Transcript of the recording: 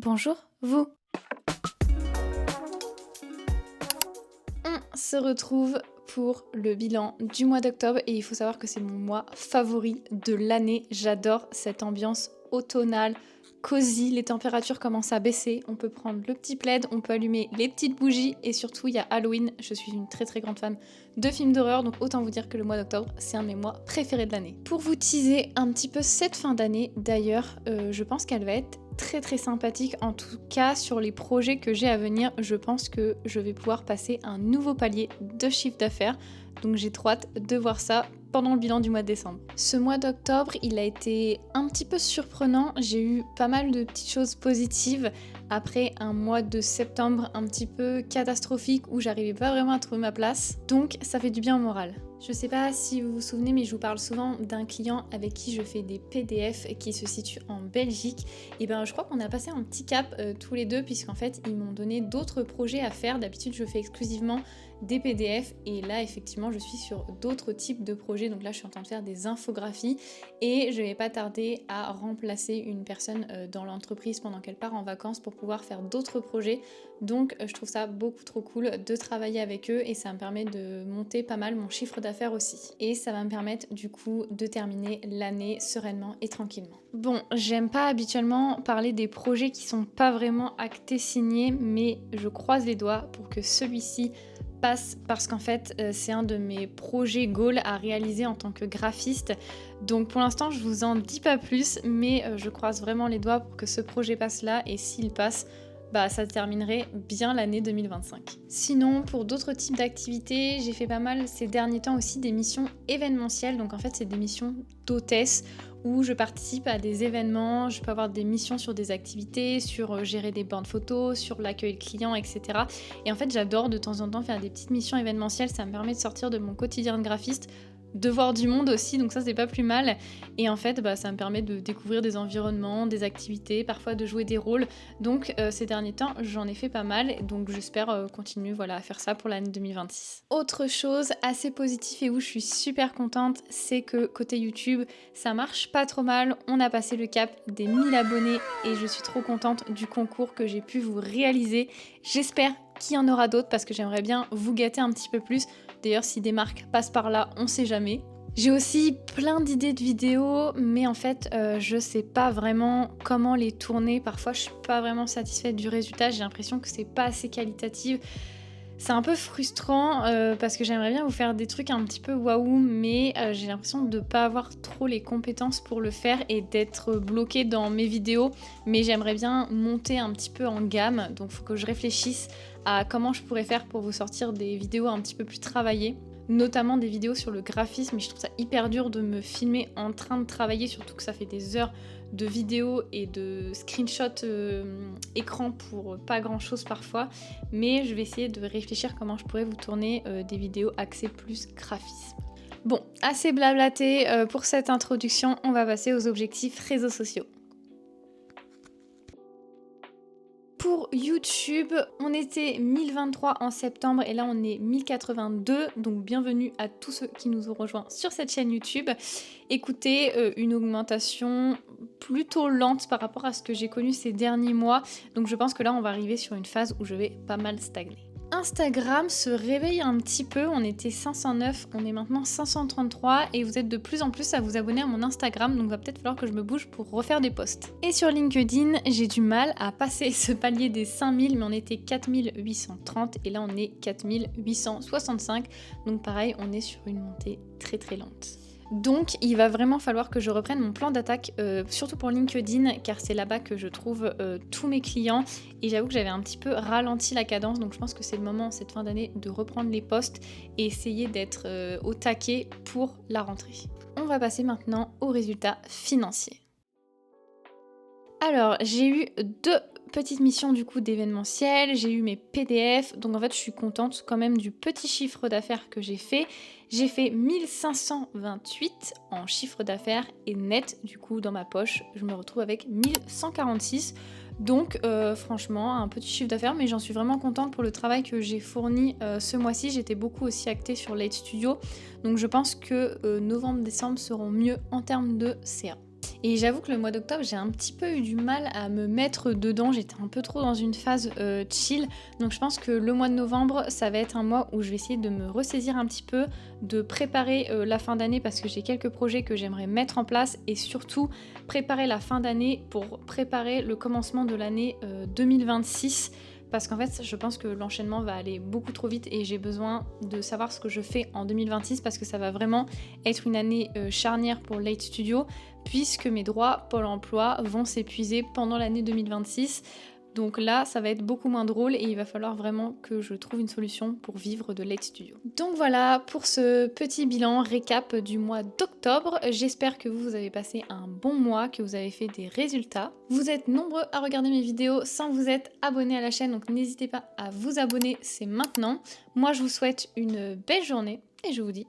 Bonjour, vous. On se retrouve pour le bilan du mois d'octobre et il faut savoir que c'est mon mois favori de l'année. J'adore cette ambiance automnale, cosy, les températures commencent à baisser, on peut prendre le petit plaid, on peut allumer les petites bougies et surtout il y a Halloween. Je suis une très très grande fan de films d'horreur, donc autant vous dire que le mois d'octobre c'est un de mes mois préférés de l'année. Pour vous teaser un petit peu cette fin d'année d'ailleurs, je pense qu'elle va être très très sympathique, en tout cas sur les projets que j'ai à venir. Je pense que je vais pouvoir passer un nouveau palier de chiffre d'affaires, donc j'ai trop hâte de voir ça pendant le bilan du mois de décembre. Ce mois d'octobre, il a été un petit peu surprenant, j'ai eu pas mal de petites choses positives après un mois de septembre un petit peu catastrophique où j'arrivais pas vraiment à trouver ma place, donc ça fait du bien au moral. Je sais pas si vous vous souvenez, mais je vous parle souvent d'un client avec qui je fais des PDF qui se situe en Belgique. Et ben je crois qu'on a passé un petit cap tous les deux, puisqu'en fait ils m'ont donné d'autres projets à faire. D'habitude je fais exclusivement des PDF et là effectivement je suis sur d'autres types de projets. Donc là je suis en train de faire des infographies et je vais pas tarder à remplacer une personne dans l'entreprise pendant qu'elle part en vacances pour pouvoir faire d'autres projets. Donc je trouve ça beaucoup trop cool de travailler avec eux et ça me permet de monter pas mal mon chiffre d'affaires aussi. Et ça va me permettre du coup de terminer l'année sereinement et tranquillement. Bon, j'aime pas habituellement parler des projets qui sont pas vraiment actés, signés, mais je croise les doigts pour que celui-ci passe parce qu'en fait c'est un de mes projets goals à réaliser en tant que graphiste. Donc pour l'instant je vous en dis pas plus, mais je croise vraiment les doigts pour que ce projet passe là, et s'il passe, bah ça terminerait bien l'année 2025. Sinon, pour d'autres types d'activités, j'ai fait pas mal ces derniers temps aussi des missions événementielles. Donc en fait, c'est des missions d'hôtesse où je participe à des événements, je peux avoir des missions sur des activités, sur gérer des bandes photos, sur l'accueil client, etc. Et en fait, j'adore de temps en temps faire des petites missions événementielles, ça me permet de sortir de mon quotidien de graphiste, de voir du monde aussi, donc ça c'est pas plus mal. Et en fait ça me permet de découvrir des environnements, des activités, parfois de jouer des rôles. Donc ces derniers temps j'en ai fait pas mal, donc j'espère continuer à faire ça pour l'année 2026. Autre chose assez positive et où je suis super contente, c'est que côté YouTube ça marche pas trop mal. On a passé le cap des 1000 abonnés et je suis trop contente du concours que j'ai pu vous réaliser. J'espère qu'il y en aura d'autres parce que j'aimerais bien vous gâter un petit peu plus. D'ailleurs, si des marques passent par là, on sait jamais. J'ai aussi plein d'idées de vidéos, mais en fait, je sais pas vraiment comment les tourner. Parfois, je suis pas vraiment satisfaite du résultat. J'ai l'impression que c'est pas assez qualitatif. C'est un peu frustrant parce que j'aimerais bien vous faire des trucs un petit peu waouh, mais j'ai l'impression de pas avoir trop les compétences pour le faire et d'être bloquée dans mes vidéos. Mais j'aimerais bien monter un petit peu en gamme, donc il faut que je réfléchisse à comment je pourrais faire pour vous sortir des vidéos un petit peu plus travaillées, notamment des vidéos sur le graphisme. Je trouve ça hyper dur de me filmer en train de travailler, surtout que ça fait des heures de vidéos et de screenshots écran pour pas grand chose parfois, mais je vais essayer de réfléchir comment je pourrais vous tourner des vidéos axées plus graphisme. Bon, assez blablaté pour cette introduction, on va passer aux objectifs réseaux sociaux. Pour YouTube, on était 1023 en septembre et là on est 1082, donc bienvenue à tous ceux qui nous ont rejoints sur cette chaîne YouTube. Écoutez, une augmentation plutôt lente par rapport à ce que j'ai connu ces derniers mois, donc je pense que là on va arriver sur une phase où je vais pas mal stagner. Instagram se réveille un petit peu, on était 509, on est maintenant 533 et vous êtes de plus en plus à vous abonner à mon Instagram, donc va peut-être falloir que je me bouge pour refaire des posts. Et sur LinkedIn, j'ai du mal à passer ce palier des 5000, mais on était 4830 et là on est 4865, donc pareil, on est sur une montée très très lente. Donc il va vraiment falloir que je reprenne mon plan d'attaque, surtout pour LinkedIn, car c'est là-bas que je trouve tous mes clients et j'avoue que j'avais un petit peu ralenti la cadence, donc je pense que c'est le moment cette fin d'année de reprendre les posts et essayer d'être au taquet pour la rentrée. On va passer maintenant aux résultats financiers. Alors j'ai eu deux petites missions du coup d'événementiel, j'ai eu mes PDF, donc en fait je suis contente quand même du petit chiffre d'affaires que j'ai fait. J'ai fait 1528 en chiffre d'affaires et net, du coup dans ma poche je me retrouve avec 1146. Donc franchement un petit chiffre d'affaires, mais j'en suis vraiment contente pour le travail que j'ai fourni ce mois-ci. J'étais beaucoup aussi actée sur Late Studio, donc je pense que novembre-décembre seront mieux en termes de CA. Et j'avoue que le mois d'octobre, j'ai un petit peu eu du mal à me mettre dedans. J'étais un peu trop dans une phase chill. Donc je pense que le mois de novembre, ça va être un mois où je vais essayer de me ressaisir un petit peu, de préparer la fin d'année parce que j'ai quelques projets que j'aimerais mettre en place et surtout préparer la fin d'année pour préparer le commencement de l'année 2026. Parce qu'en fait, je pense que l'enchaînement va aller beaucoup trop vite et j'ai besoin de savoir ce que je fais en 2026 parce que ça va vraiment être une année charnière pour Late Studio puisque mes droits Pôle emploi vont s'épuiser pendant l'année 2026. Donc là, ça va être beaucoup moins drôle et il va falloir vraiment que je trouve une solution pour vivre de Late Studio. Donc voilà pour ce petit bilan récap du mois d'octobre. J'espère que vous avez passé un bon mois, que vous avez fait des résultats. Vous êtes nombreux à regarder mes vidéos sans vous être abonnés à la chaîne, donc n'hésitez pas à vous abonner, c'est maintenant. Moi, je vous souhaite une belle journée et je vous dis